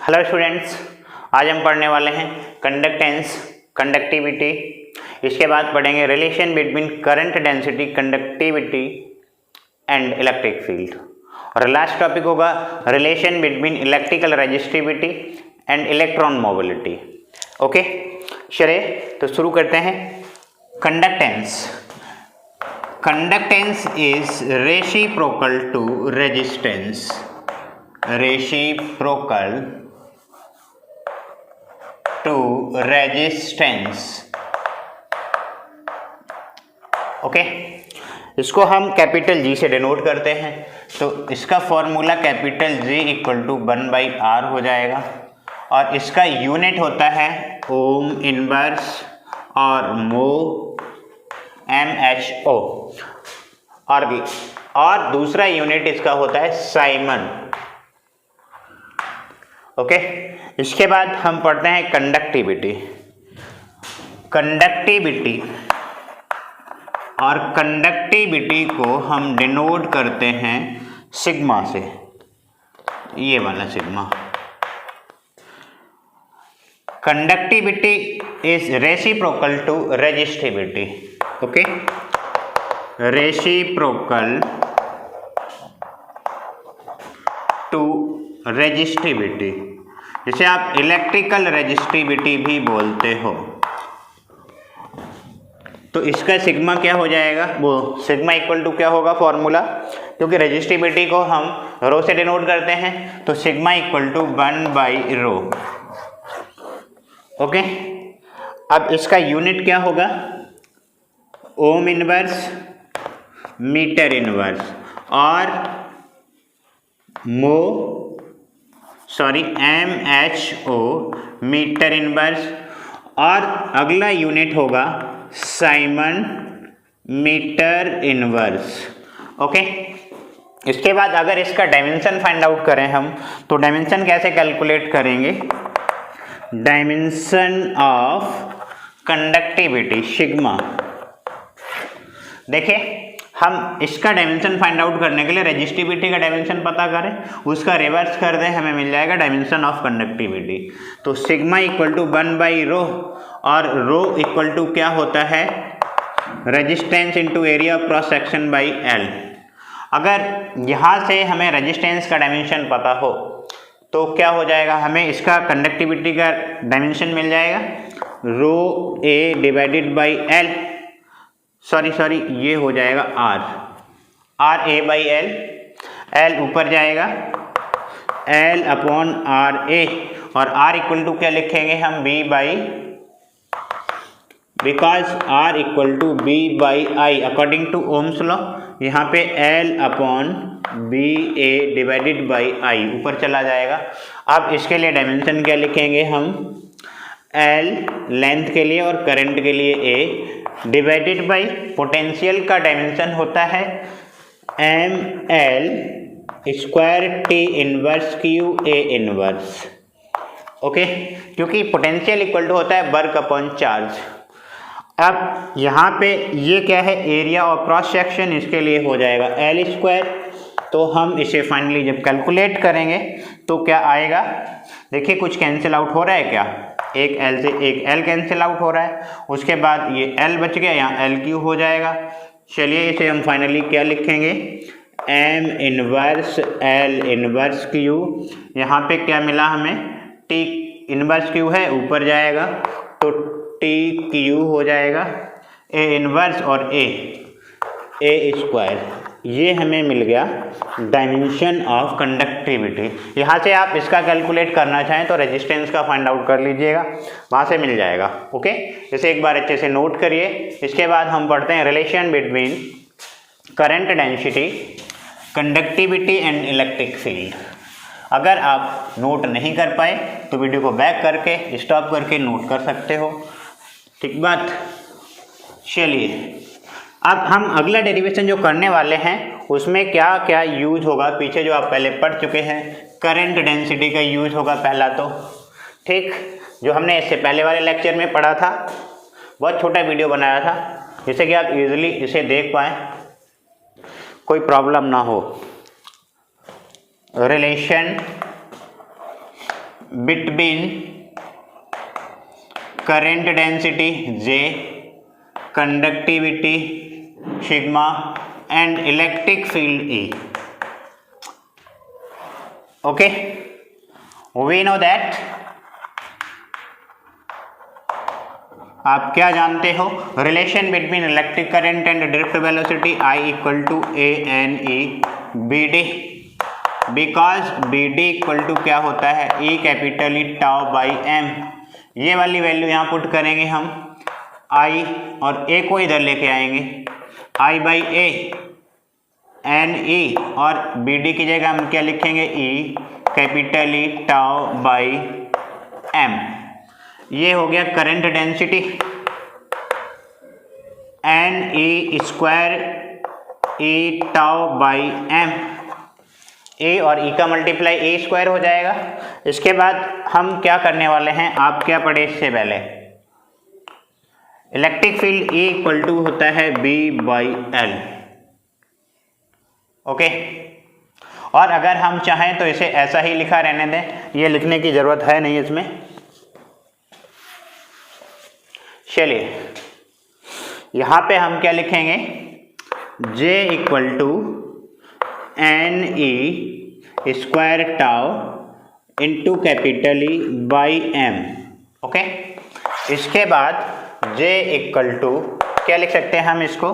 Hello students, आज हम पढ़ने वाले हैं कंडक्टेंस, कंडक्टिविटी। इसके बाद पढ़ेंगे relation between current density, conductivity and electric field. और लास्ट टॉपिक होगा relation between electrical resistivity and electron mobility. Okay, चलिए तो शुरू करते हैं। Conductance, conductance is reciprocal to resistance, reciprocal to resistance. Okay, इसको हम कैपिटल जी से डिनोट करते हैं, तो इसका formula capital G equal to 1/r हो जाएगा और इसका यूनिट होता है ओम इनवर्स और मो MHO और दूसरा यूनिट इसका होता है साइमन। ओके, इसके बाद हम पढ़ते हैं कंडक्टिविटी। कंडक्टिविटी और कंडक्टिविटी को हम डिनोट करते हैं सिग्मा से, ये वाला sigma. Conductivity is reciprocal to resistivity. Okay, reciprocal to resistivity, जिसे आप इलेक्ट्रिकल रेजिस्टिविटी भी बोलते हो। तो इसका सिग्मा क्या हो जाएगा, वो सिग्मा इक्वल टू क्या होगा फॉर्मूला, क्योंकि रेजिस्टिविटी को हम रो से डिनोट करते हैं, तो सिग्मा इक्वल टू 1/रो। ओके, अब इसका यूनिट क्या होगा, ओम इनवर्स मीटर इनवर्स और MHO मीटर इनवर्स, और अगला यूनिट होगा साइमन मीटर इनवर्स। ओके, इसके बाद अगर इसका डायमेंशन फाइंड आउट करें हम, तो डायमेंशन कैसे कैलकुलेट करेंगे, डायमेंशन ऑफ कंडक्टिविटी सिग्मा। देखिए, हम इसका डायमेंशन फाइंड आउट करने के लिए रेजिस्टिविटी का डायमेंशन पता करें, उसका रिवर्स कर दें, हमें मिल जाएगा डायमेंशन ऑफ कंडक्टिविटी। तो सिग्मा इक्वल टू 1/रो और रो इक्वल टू क्या होता है, resistance into area of cross section by L। अगर यहाँ से हमें रेजिस्टेंस का डायमेंशन पता हो तो क्या हो जाएगा, हमें इसका कंडक्टिविटी का डायमेंशन मिल जाएगा rho A divided by L, sorry ये हो जाएगा RA/L, L ऊपर जाएगा L अपॉन RA, और R इक्वल टू क्या लिखेंगे हम, because R equal to B/I according to Ohm's law. यहाँ पे L upon BA divided by I ऊपर चला जाएगा। अब इसके लिए डायमेंशन क्या लिखेंगे हम, L लेंथ के लिए और करंट के लिए A डिवाइडेड बाई पोटेंशियल का डायमेंशन होता है ML square T inverse Q A inverse. Okay, क्योंकि पोटेंशियल इक्वल टू होता है वर्क अपॉन चार्ज। अब यहाँ पे ये क्या है, एरिया और क्रॉस सेक्शन, इसके लिए हो जाएगा L स्क्वायर। तो हम इसे फाइनली जब कैलकुलेट करेंगे तो क्या आएगा, देखिए कुछ कैंसिल आउट हो रहा है क्या, एक L से एक L कैंसिल आउट हो रहा है, उसके बाद ये L बच गया, यहाँ LQ हो जाएगा। चलिए इसे हम फाइनली क्या लिखेंगे, M inverse L inverse Q, यहाँ पे क्या मिला हमें, T इनवर्स Q है, ऊपर जाएगा तो TQ हो जाएगा, A इनवर्स और A स्क्वायर, ये हमें मिल गया डायमेंशन ऑफ कंडक्टिविटी। यहाँ से आप इसका कैलकुलेट करना चाहें तो रेजिस्टेंस का फाइंड आउट कर लीजिएगा, वहाँ से मिल जाएगा। ओके, इसे एक बार अच्छे से नोट करिए। इसके बाद हम पढ़ते हैं relation between current density, conductivity and electric field. अगर आप नोट नहीं कर पाए तो वीडियो को बैक करके स्टॉप करके नोट कर सकते हो, ठीक बात। चलिए अब हम अगला डेरिवेशन जो करने वाले हैं उसमें क्या क्या यूज होगा, पीछे जो आप पहले पढ़ चुके हैं, करंट डेंसिटी का यूज होगा पहला तो, ठीक, जो हमने इससे पहले वाले लेक्चर में पढ़ा था, बहुत छोटा वीडियो बनाया था जिससे कि आप इजीली इसे देख पाएँ, कोई प्रॉब्लम ना हो। Relation between current density J, conductivity sigma and electric field E. Okay, we know that आप क्या जानते हो, relation between electric current and drift velocity I equal to A N E B D, because B D equal to क्या होता है, E capital E tau by M. ये वाली value यहाँ पुट करेंगे हम, I और ए को इधर लेके आएंगे, I by A N E, और बी डी की जगह हम क्या लिखेंगे, E capital E tau by M. ये हो गया current density, N E square E tau by M, A और ई का मल्टीप्लाई ए स्क्वायर हो जाएगा। इसके बाद हम क्या करने वाले हैं, आप क्या पढ़े इससे पहले, electric field E equal to होता है B बाई एल। ओके, और अगर हम चाहें तो इसे ऐसा ही लिखा रहने दें, ये लिखने की जरूरत है नहीं इसमें। चलिए यहाँ पे हम क्या लिखेंगे, J equal to N E square tau into capital E by M. Okay, इसके बाद J इक्वल टू क्या लिख सकते हैं हम इसको,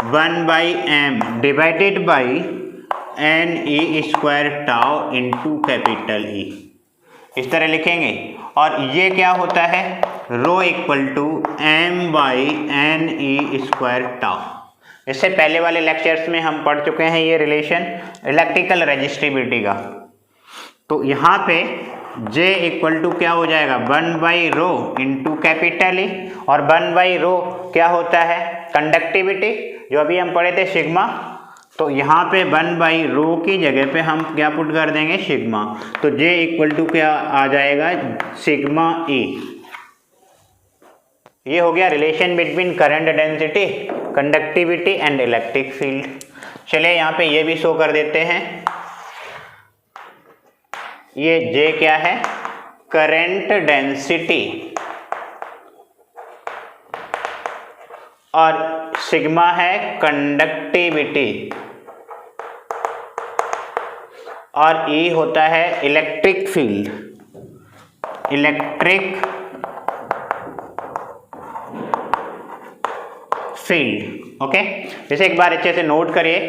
1 by M divided by N E square tau into capital E, इस तरह लिखेंगे। और ये क्या होता है, rho equal to M by N E square tau. इससे पहले वाले लेक्चर्स में हम पढ़ चुके हैं ये रिलेशन इलेक्ट्रिकल रेजिस्टिविटी का। तो यहाँ पे J इक्वल टू क्या हो जाएगा, 1 बाई रो इंटू कैपिटल ई, और 1 बाई रो क्या होता है, कंडक्टिविटी, जो अभी हम पढ़े थे सिग्मा। तो यहाँ पे 1 बाई रो की जगह पे हम क्या पुट कर देंगे, सिग्मा। तो J इक्वल टू क्या आ जाएगा, सिग्मा E। ये हो गया relation between current density, conductivity and electric field. चलिए यहाँ पे ये भी शो कर देते हैं, ये J क्या है, करंट डेंसिटी, और सिग्मा है कंडक्टिविटी, और E होता है electric field, electric field. Okay, इसे एक बार अच्छे से नोट करिए।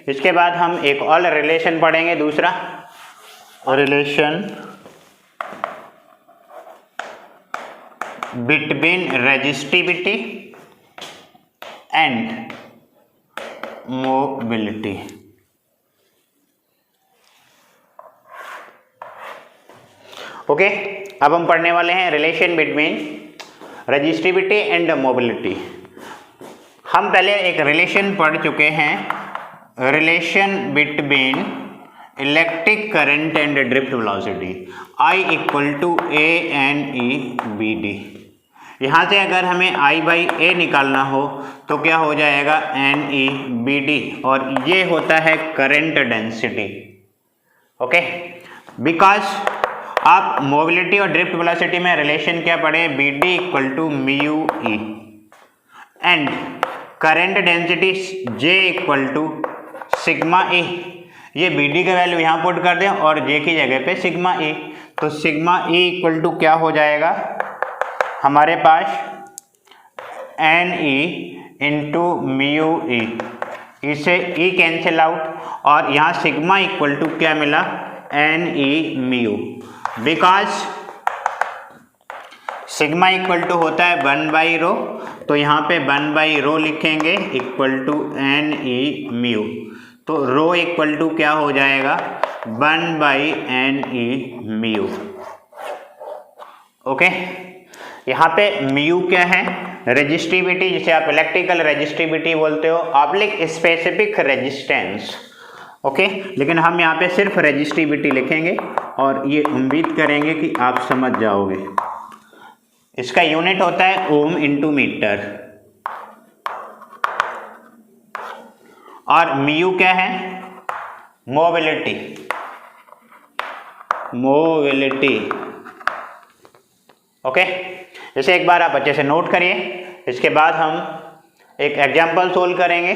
इसके बाद हम एक और रिलेशन पढ़ेंगे, दूसरा relation between resistivity and mobility. Okay, अब हम पढ़ने वाले हैं relation between resistivity and mobility. हम पहले एक रिलेशन पढ़ चुके हैं, relation between electric current and drift velocity, I equal to A N E B D. यहाँ से अगर हमें I बाई ए निकालना हो तो क्या हो जाएगा, एन ई बी डी, और ये होता है करंट डेंसिटी। ओके, बिकॉज आप मोबिलिटी और ड्रिफ्ट वेलोसिटी में रिलेशन क्या पढ़े, B D equal to mu E, and current density J equal to sigma E। ये बी डी का वैल्यू यहाँ पुट कर दें और J की जगह पे सिग्मा E, तो सिग्मा E इक्वल टू क्या हो जाएगा हमारे पास, N E into mu E, इसे E कैंसिल आउट, और यहाँ सिग्मा इक्वल टू क्या मिला, N E mu, because sigma equal to होता है 1 बाई रो, तो यहाँ पे 1 बाई रो लिखेंगे equal to N E mu, तो रो इक्वल टू क्या हो जाएगा, 1 by N E mu. Okay, यहाँ पे म्यू क्या है, रेजिस्टिविटी, जिसे आप इलेक्ट्रिकल रेजिस्टिविटी बोलते हो, ऑब्लिक स्पेसिफिक रेजिस्टेंस। ओके, लेकिन हम यहाँ पे सिर्फ रेजिस्टिविटी लिखेंगे और ये उम्मीद करेंगे कि आप समझ जाओगे। इसका यूनिट होता है ओम इंटू मीटर, और म्यू क्या है, मोबिलिटी, मोबिलिटी ओके, इसे एक बार आप अच्छे से नोट करिए। इसके बाद हम एक एग्जाम्पल सोल्व करेंगे।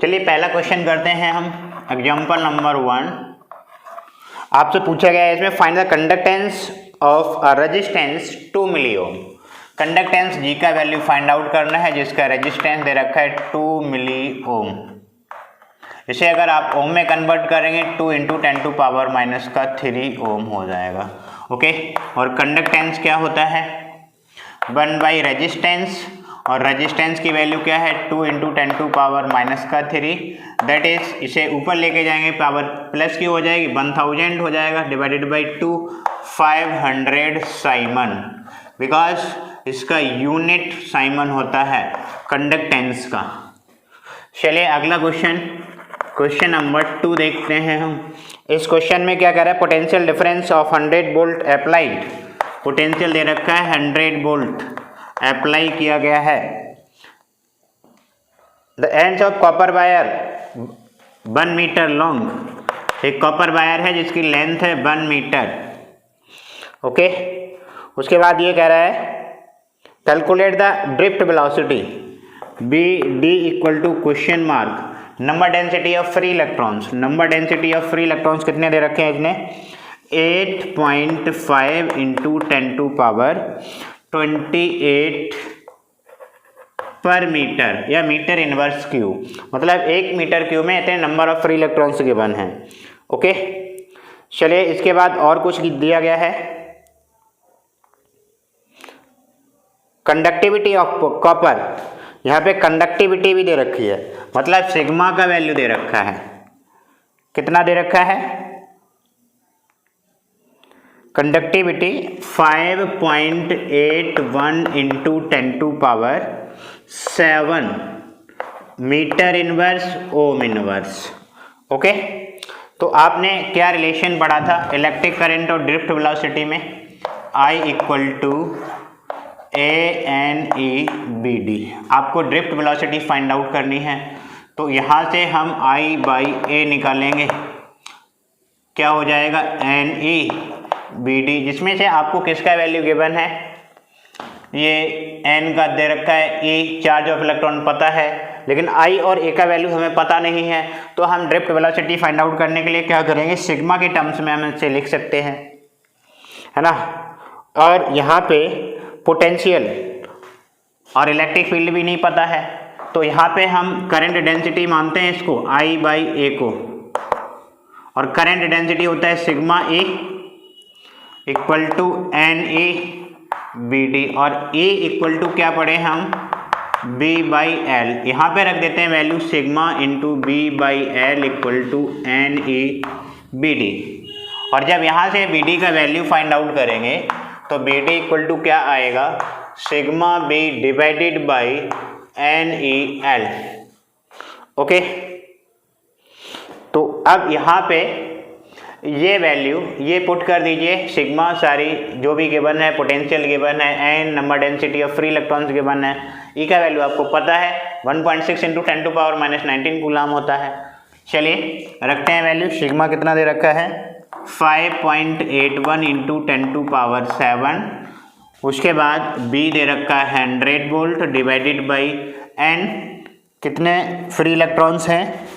चलिए पहला क्वेश्चन करते हैं हम। एग्जाम्पल नंबर 1 आपसे पूछा गया है, इसमें find the conductance of a resistance 2 milli ohm. Conductance G का वैल्यू फाइंड आउट करना है जिसका रेजिस्टेंस दे रखा है 2 मिली ओम। इसे अगर आप ओम में कन्वर्ट करेंगे 2 × 10⁻³ ओम हो जाएगा। ओके, और कंडक्टेंस क्या होता है 1 रेजिस्टेंस, और रेजिस्टेंस की वैल्यू क्या है 2 × 10⁻³ दैट इज, इसे ऊपर लेके जाएंगे पावर प्लस की हो जाएगी 1000 हो जाएगा, डिवाइडेड बाई 2 500 साइमन, बिकॉज इसका यूनिट साइमन होता है कंडक्टेंस का। चलिए अगला क्वेश्चन नंबर 2 देखते हैं हम। इस क्वेश्चन में क्या कह रहा है, potential difference of 100 volt applied. Potential दे रखा है 100 वोल्ट अप्लाई किया गया है। The ends of copper wire 1 metre long. एक कॉपर वायर है जिसकी लेंथ है 1 मीटर। ओके, उसके बाद ये कह रहा है calculate the drift velocity B D equal to question mark number density of free electrons. Number density of free electrons कितने दे रखे हैं इसने 8.5 × 10⁻28 पर मीटर या मीटर इनवर्स क्यूब, मतलब 1 मीटर क्यूब में इतने number of free electrons given हैं। ओके, चलिए इसके बाद और कुछ दिया गया है। कंडक्टिविटी ऑफ कॉपर, यहाँ पे कंडक्टिविटी भी दे रखी है, मतलब सिग्मा का वैल्यू दे रखा है। कितना दे रखा है conductivity 5.81 × 10⁻7 metre inverse ohm inverse. Okay, तो आपने क्या रिलेशन पढ़ा था इलेक्ट्रिक करंट और ड्रिफ्ट वेलोसिटी में, I = ANEBD। आपको ड्रिफ्ट वेलोसिटी फाइंड आउट करनी है, तो यहाँ से हम I/A निकालेंगे, क्या हो जाएगा NEBD, जिसमें से आपको किसका वैल्यू गिवन है, ये N का दे रखा है, E चार्ज ऑफ इलेक्ट्रॉन पता है, लेकिन I और A का वैल्यू हमें पता नहीं है। तो हम ड्रिफ्ट वेलोसिटी फाइंड आउट करने के लिए क्या करेंगे, सिग्मा के टर्म्स में हम इसे लिख सकते हैं, है ना। और यहाँ पे पोटेंशियल और इलेक्ट्रिक फील्ड भी नहीं पता है, तो यहाँ पे हम करंट डेंसिटी मानते हैं इसको I/A को, और करंट डेंसिटी होता है सिग्मा E = NEBD, और E = क्या पढ़े हम B/L। यहाँ पे रख देते हैं वैल्यू सिग्मा × B/L = NEBD, और जब यहाँ से BD का वैल्यू फाइंड आउट करेंगे तो BD = क्या आएगा sigma B divided by NEL। Okay, तो अब यहाँ पे ये वैल्यू ये पुट कर दीजिए, सिग्मा सारी जो भी गिवन है, पोटेंशियल गिवन है, N number density of free electrons given है, ई का वैल्यू आपको पता है 1.6 × 10⁻−19 कूलाम होता है। चलिए रखते हैं वैल्यू, सिग्मा कितना दे रखा है 5.81 × 10⁻7, उसके बाद B दे रखा है 100 वोल्ट डिवाइडेड बाई N, कितने फ्री इलेक्ट्रॉन्स हैं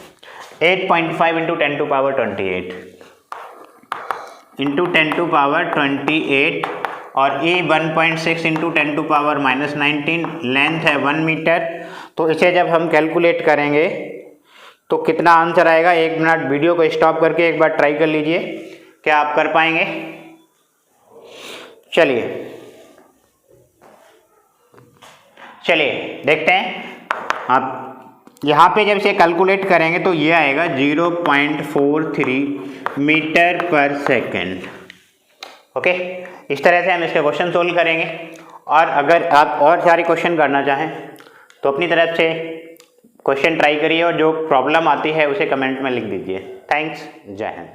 8.5 × 10⁻28 × 10⁻28, और E 1.6 × 10⁻−19, लेंथ है 1 मीटर। तो इसे जब हम कैलकुलेट करेंगे तो कितना आंसर आएगा, 1 मिनट वीडियो को स्टॉप करके एक बार ट्राई कर लीजिए, क्या आप कर पाएंगे। चलिए देखते हैं। आप यहाँ पे जब से कैलकुलेट करेंगे तो ये आएगा 0.43 मीटर पर सेकेंड। ओके, इस तरह से हम इसके क्वेश्चन सोल्व करेंगे, और अगर आप और सारे क्वेश्चन करना चाहें तो अपनी तरफ से क्वेश्चन ट्राई करिए, और जो प्रॉब्लम आती है उसे कमेंट में लिख दीजिए। थैंक्स, जय हिंद।